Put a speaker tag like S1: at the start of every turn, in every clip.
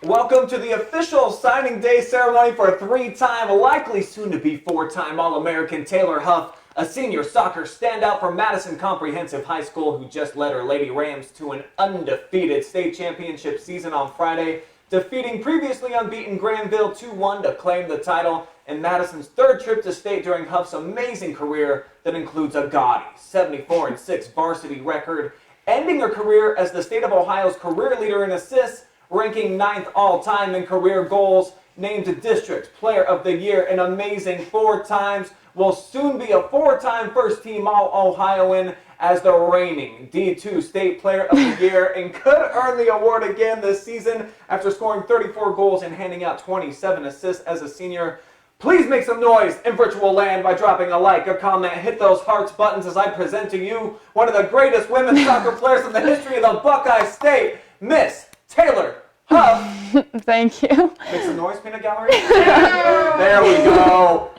S1: Welcome to the official signing day ceremony for three-time, likely soon-to-be four-time All-American Taylor Huff, a senior soccer standout from Madison Comprehensive High School who just led her Lady Rams to an undefeated state championship season on Friday, defeating previously unbeaten Granville 2-1 to claim the title, and Madison's third trip to state during Huff's amazing career that includes a gaudy 74-6 varsity record, ending her career as the state of Ohio's career leader in assists, ranking 9th all-time in career goals, named District Player of the Year an amazing 4 times, will soon be a 4-time first-team All-Ohioan as the reigning D2 State Player of the Year, and could earn the award again this season after scoring 34 goals and handing out 27 assists as a senior. Please make some noise in virtual land by dropping a like, a comment, hit those hearts buttons as I present to you one of the greatest women's soccer players in the history of the Buckeye State, Miss Taylor Huff.
S2: Thank you.
S1: Make some noise, peanut gallery. There we go.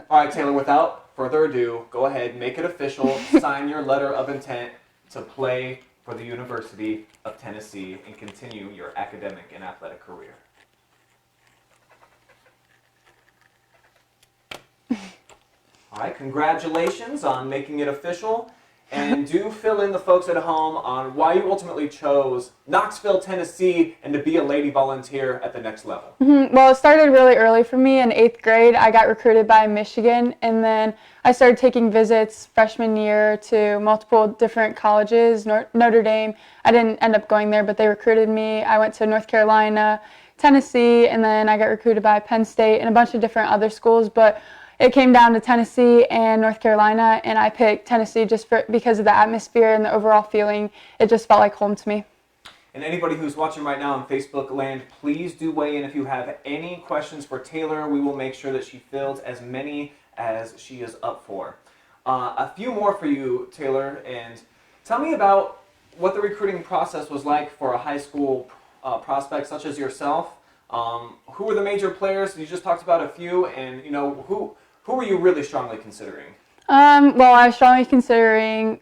S1: All right, Taylor, without further ado, go ahead, make it official, sign your letter of intent to play for the University of Tennessee and continue your academic and athletic career. All right, congratulations on making it official. And do fill in the folks at home on why you ultimately chose Knoxville, Tennessee, and to be a Lady Volunteer at the next level.
S2: Well, it started really early for me. In 8th grade, I got recruited by Michigan, and then I started taking visits freshman year to multiple different colleges, Notre Dame. I didn't end up going there, but they recruited me. I went to North Carolina, Tennessee, and then I got recruited by Penn State and a bunch of different other schools, but it came down to Tennessee and North Carolina, and I picked Tennessee just because of the atmosphere and the overall feeling. It just felt like home to me.
S1: And anybody who's watching right now on Facebook land, please do weigh in if you have any questions for Taylor. We will make sure that she fields as many as she is up for. A few more for you, Taylor, and tell me about what the recruiting process was like for a high school prospect such as yourself. Who were the major players? You just talked about a few, and who were you really strongly considering?
S2: Well, I was strongly considering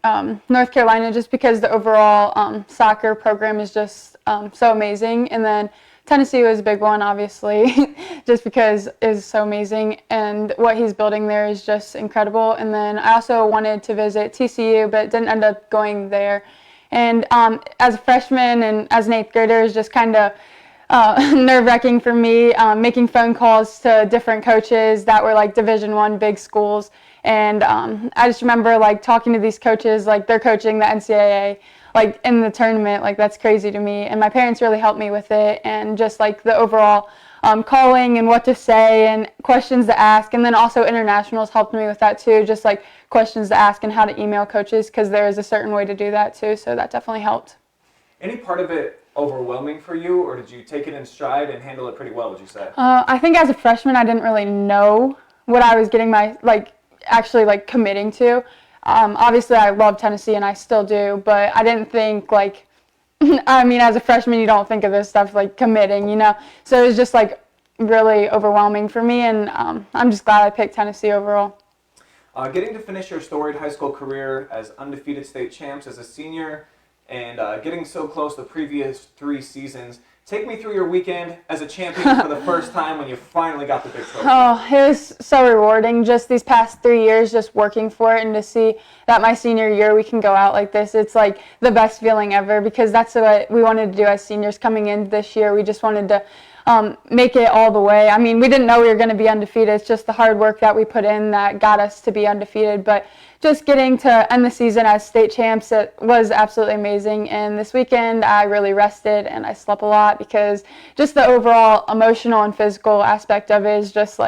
S2: North Carolina just because the overall soccer program is just so amazing. And then Tennessee was a big one, obviously, just because it's so amazing. And what he's building there is just incredible. And then I also wanted to visit TCU, but didn't end up going there. And as a freshman and as an 8th grader, it was just kind of nerve-wracking for me, making phone calls to different coaches that were like Division I big schools, and I just remember like talking to these coaches like they're coaching the NCAA like in the tournament. Like that's crazy to me, and my parents really helped me with it, and just like the overall calling and what to say and questions to ask, and then also internationals helped me with that too, just like questions to ask and how to email coaches, because there is a certain way to do that too, so that definitely helped.
S1: Any part of it overwhelming for you, or did you take it in stride and handle it pretty well, would you say?
S2: I think as a freshman, I didn't really know what I was getting actually committing to. Obviously, I love Tennessee, and I still do, but I didn't think as a freshman, you don't think of this stuff like committing, So it was just really overwhelming for me, and I'm just glad I picked Tennessee overall.
S1: Getting to finish your storied high school career as undefeated state champs as a senior, and getting so close the previous 3 seasons. Take me through your weekend as a champion for the first time when you finally got the big trophy.
S2: Oh, it was so rewarding just these past 3 years just working for it, and to see that my senior year we can go out like this. It's like the best feeling ever, because that's what we wanted to do as seniors coming in this year. We just wanted to make it all the way. I mean, we didn't know we were going to be undefeated. It's just the hard work that we put in that got us to be undefeated. But just getting to end the season as state champs, it was absolutely amazing. And this weekend, I really rested and I slept a lot, because just the overall emotional and physical aspect of it is just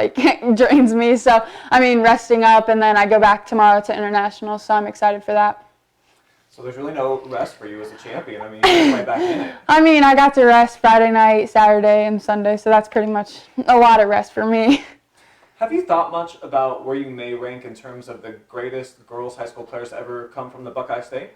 S2: drains me. So, resting up, and then I go back tomorrow to international. So I'm excited for that.
S1: So there's really no rest for you as a champion. You're right back in it.
S2: I got to rest Friday night, Saturday, and Sunday, so that's pretty much a lot of rest for me.
S1: Have you thought much about where you may rank in terms of the greatest girls high school players to ever come from the Buckeye State?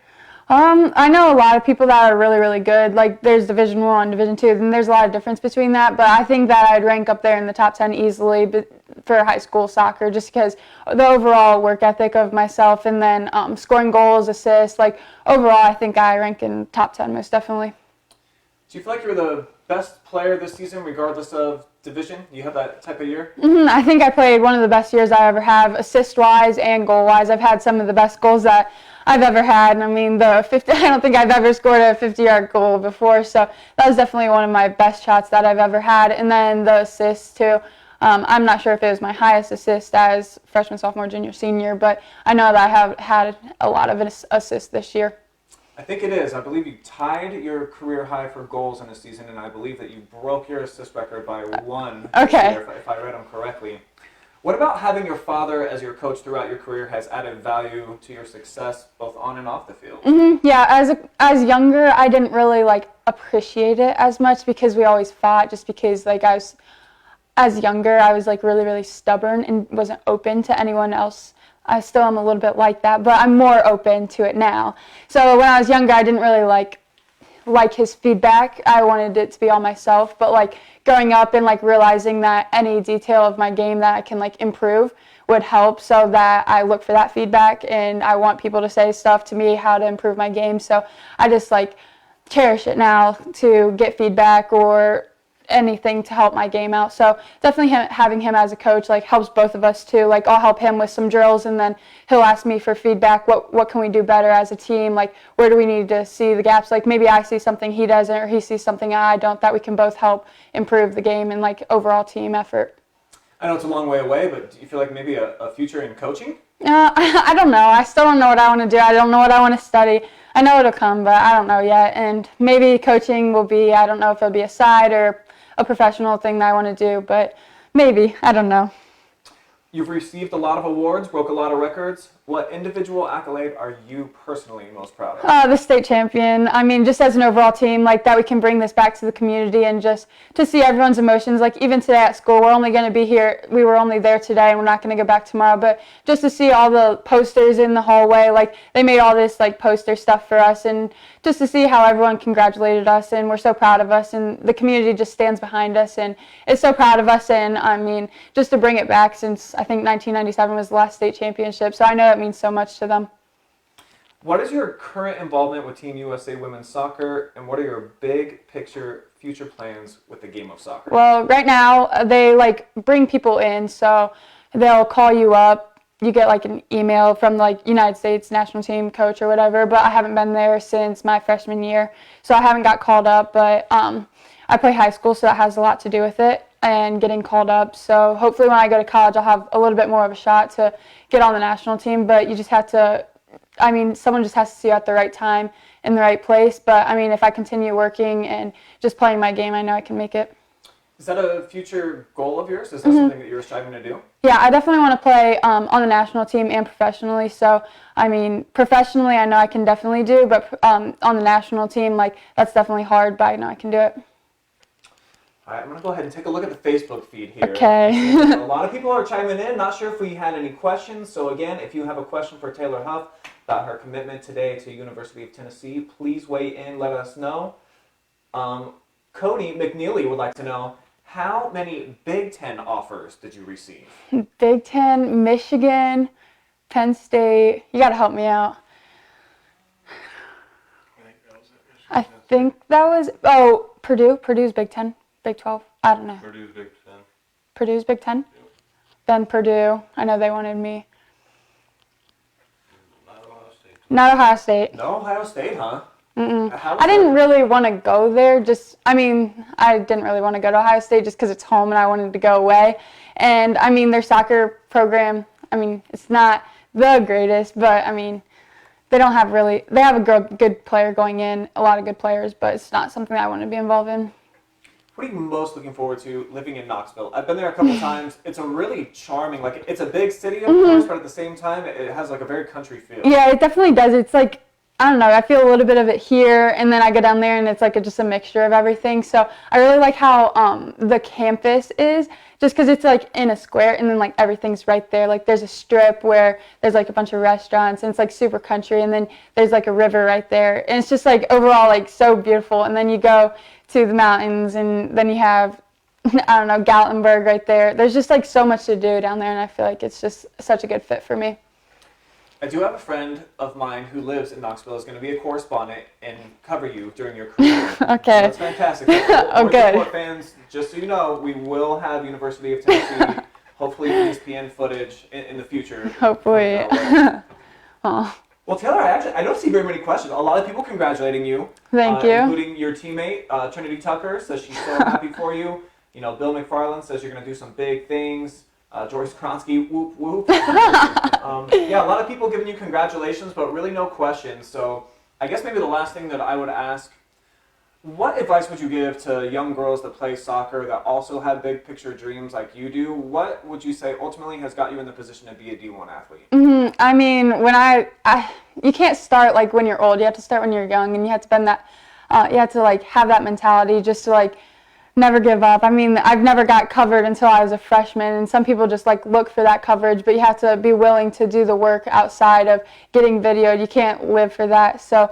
S2: I know a lot of people that are really, really good. There's Division I, Division II, and there's a lot of difference between that. But I think that I'd rank up there in the top 10 easily for high school soccer, just because the overall work ethic of myself, and then scoring goals, assists. Overall, I think I rank in top 10 most definitely.
S1: Do you feel like you're the best player this season, regardless of division? You have that type of year?
S2: I think I played one of the best years I ever have, assist-wise and goal-wise. I've had some of the best goals that I've ever had. I mean, I don't think I've ever scored a 50-yard goal before, so that was definitely one of my best shots that I've ever had. And then the assists, too. I'm not sure if it was my highest assist as freshman, sophomore, junior, senior, but I know that I have had a lot of assists this year.
S1: I think it is. I believe you tied your career high for goals in a season, and I believe that you broke your assist record by one.
S2: Okay.
S1: Year, if I read them correctly. What about having your father as your coach throughout your career has added value to your success both on and off the field?
S2: Yeah, as younger, I didn't really appreciate it as much because we always fought. Just because as younger, I was really, really stubborn and wasn't open to anyone else. I still am a little bit like that, but I'm more open to it now. So when I was younger, I didn't really like his feedback. I wanted it to be all myself. But growing up and realizing that any detail of my game that I can improve would help, so that I look for that feedback and I want people to say stuff to me how to improve my game. So I just cherish it now to get feedback or anything to help my game out. So definitely having him as a coach helps both of us too. I'll help him with some drills and then he'll ask me for feedback. What can we do better as a team? Where do we need to see the gaps? Maybe I see something he doesn't, or he sees something I don't, that we can both help improve the game and overall team effort.
S1: I know it's a long way away, but do you feel like maybe a future in coaching?
S2: I don't know. I still don't know what I want to do. I don't know what I want to study. I know it'll come, but I don't know yet. And maybe coaching will be, I don't know if it'll be a side or a professional thing that I want to do, but maybe. I don't know.
S1: You've received a lot of awards, broke a lot of records. What individual accolade are you personally most proud of?
S2: The state champion. I mean, just as an overall team, that we can bring this back to the community and just to see everyone's emotions. Even today at school, we're only going to be here. We were only there today, and we're not going to go back tomorrow. But just to see all the posters in the hallway, they made all this poster stuff for us, and just to see how everyone congratulated us, and we're so proud of us, and the community just stands behind us and is so proud of us. And I mean, just to bring it back, since I think 1997 was the last state championship, so I know it means so much to them.
S1: What is your current involvement with Team USA Women's Soccer, and what are your big picture future plans with the game of soccer?
S2: Well, right now they bring people in, so they'll call you up. You get an email from United States national team coach or whatever, but I haven't been there since my freshman year, so I haven't got called up. But I play high school, so that has a lot to do with it and getting called up. So hopefully when I go to college, I'll have a little bit more of a shot to get on the national team. But you just have to, someone just has to see you at the right time in the right place. But if I continue working and just playing my game, I know I can make it.
S1: Is that a future goal of yours? Is that something that you're striving to do?
S2: Yeah, I definitely want to play on the national team and professionally. So, professionally, I know I can definitely do, but on the national team, that's definitely hard, but I know I can do it.
S1: All right, I'm going to go ahead and take a look at the Facebook feed here.
S2: Okay.
S1: A lot of people are chiming in. Not sure if we had any questions. So again, if you have a question for Taylor Huff about her commitment today to University of Tennessee, please weigh in, let us know. Cody McNeely would like to know, how many Big Ten offers did you receive?
S2: Big Ten, Michigan, Penn State. You got to help me out. I think that was, Purdue. Purdue's Big Ten. Big 12? I don't know.
S3: Purdue's Big 10.
S2: Purdue's Big 10? Yep. Then Purdue. I know they wanted me.
S3: Not Ohio State.
S2: Not Ohio State.
S1: No Ohio State, huh?
S2: I didn't really want to go there. I didn't really want to go to Ohio State just because it's home and I wanted to go away. And, their soccer program, it's not the greatest, but, they have a good player going in, a lot of good players, but it's not something I want to be involved in.
S1: What are you most looking forward to living in Knoxville? I've been there a couple times. It's a really charming, it's a big city, of course, but at the same time, it has a very country feel.
S2: Yeah, it definitely does. It's I don't know, I feel a little bit of it here, and then I go down there and it's just a mixture of everything. So I really like how the campus is, just because it's in a square and then everything's right there. There's a strip where there's a bunch of restaurants and it's super country, and then there's a river right there. And it's just overall so beautiful. And then you go to the mountains and then you have, I don't know, Gatlinburg right there. There's just so much to do down there, and I feel it's just such a good fit for me.
S1: I do have a friend of mine who lives in Knoxville, is going to be a correspondent and cover you during your career.
S2: Okay.
S1: That's fantastic.
S2: Oh, good.
S1: Report fans, just so you know, we will have University of Tennessee, hopefully ESPN footage in the future.
S2: Hopefully. Oh,
S1: Well, Taylor, I don't see very many questions. A lot of people congratulating you.
S2: thank you.
S1: Including your teammate, Trinity Tucker, says she's so happy for you. You know, Bill McFarland says you're going to do some big things. Joyce Kronsky, whoop, whoop. Yeah, a lot of people giving you congratulations, but really no questions. So I guess maybe the last thing that I would ask, what advice would you give to young girls that play soccer that also have big picture dreams like you do? What would you say ultimately has got you in the position to be a D1 athlete?
S2: I mean, when you can't start like when you're old. You have to start when you're young, and you have to spend that. You have to like have that mentality just to like never give up. I mean, I've never got covered until I was a freshman, and some people just like look for that coverage, but you have to be willing to do the work outside of getting videoed. You can't live for that. So,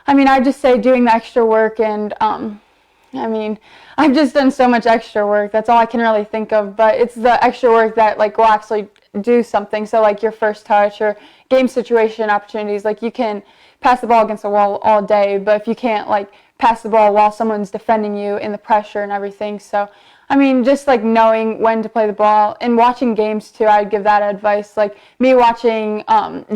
S2: I mean, I just say doing the extra work, and I mean, I've just done so much extra work. That's all I can really think of, but it's the extra work that like will actually do something. So like your first touch or game situation opportunities, like you can pass the ball against the wall all day, but if you can't like pass the ball while someone's defending you in the pressure and everything. So, I mean, just like knowing when to play the ball and watching games too, I'd give that advice. Like me watching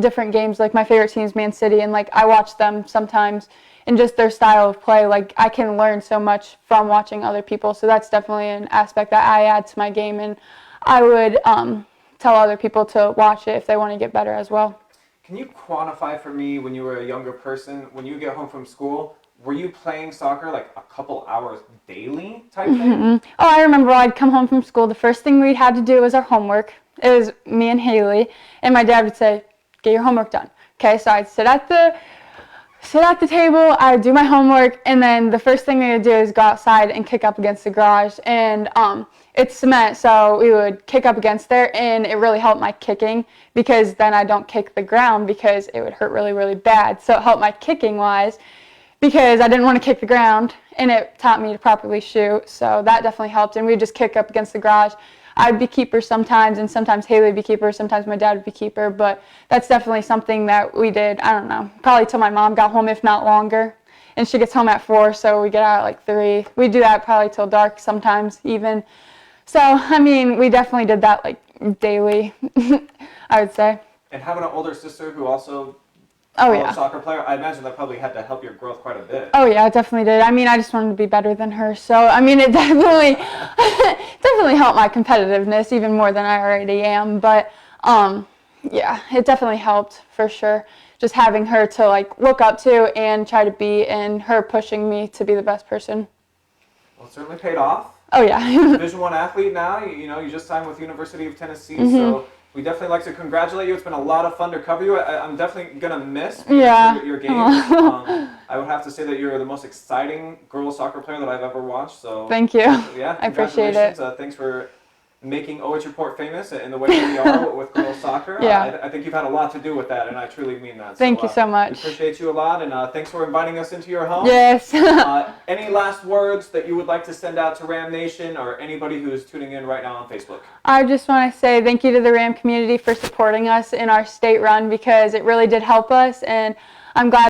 S2: different games, like my favorite team is Man City, and like I watch them sometimes and just their style of play. Like I can learn so much from watching other people. So that's definitely an aspect that I add to my game, and I would tell other people to watch it if they want to get better as well.
S1: Can you quantify for me, when you were a younger person, when you get home from school, were you playing soccer like a couple hours daily type thing?
S2: Oh, I remember I'd come home from school. The first thing we'd had to do was our homework. It was me and Haley, and my dad would say, "Get your homework done." Okay, so I'd sit at the table, I'd do my homework, and then the first thing we would do is go outside and kick up against the garage. And it's cement, so we would kick up against there, and it really helped my kicking because then I don't kick the ground because it would hurt really, really bad. So it helped my kicking wise because I didn't want to kick the ground, and it taught me to properly shoot. So that definitely helped, and we'd just kick up against the garage. I'd be keeper sometimes, and sometimes Haley would be keeper, sometimes my dad would be keeper, but that's definitely something that we did, I don't know, probably till my mom got home, if not longer. And she gets home at 4, so we get out at like 3. We do that probably till dark sometimes even. So, I mean, we definitely did that like daily, I would say.
S1: And having an older sister who also
S2: a
S1: soccer player, I imagine that probably had to help your growth quite a bit.
S2: Oh yeah, it definitely did. I mean, I just wanted to be better than her. So, I mean, it definitely definitely helped my competitiveness even more than I already am. But yeah, it definitely helped for sure. Just having her to like look up to and try to be, and her pushing me to be the best person.
S1: Well, it certainly paid off.
S2: Oh yeah.
S1: Division I athlete now. You know, you just signed with University of Tennessee, so we definitely like to congratulate you. It's been a lot of fun to cover you. I'm definitely gonna miss your games. I would have to say that you're the most exciting girls soccer player that I've ever watched. So
S2: thank you.
S1: Yeah,
S2: I appreciate it.
S1: Thanks for making OH Report famous in the way that we are with girls soccer.
S2: Yeah.
S1: I think you've had a lot to do with that, and I truly mean that.
S2: Thank you so much.
S1: We appreciate you a lot, and thanks for inviting us into your home.
S2: Yes.
S1: Any last words that you would like to send out to Ram Nation or anybody who's tuning in right now on Facebook?
S2: I just want to say thank you to the Ram community for supporting us in our state run because it really did help us, and I'm glad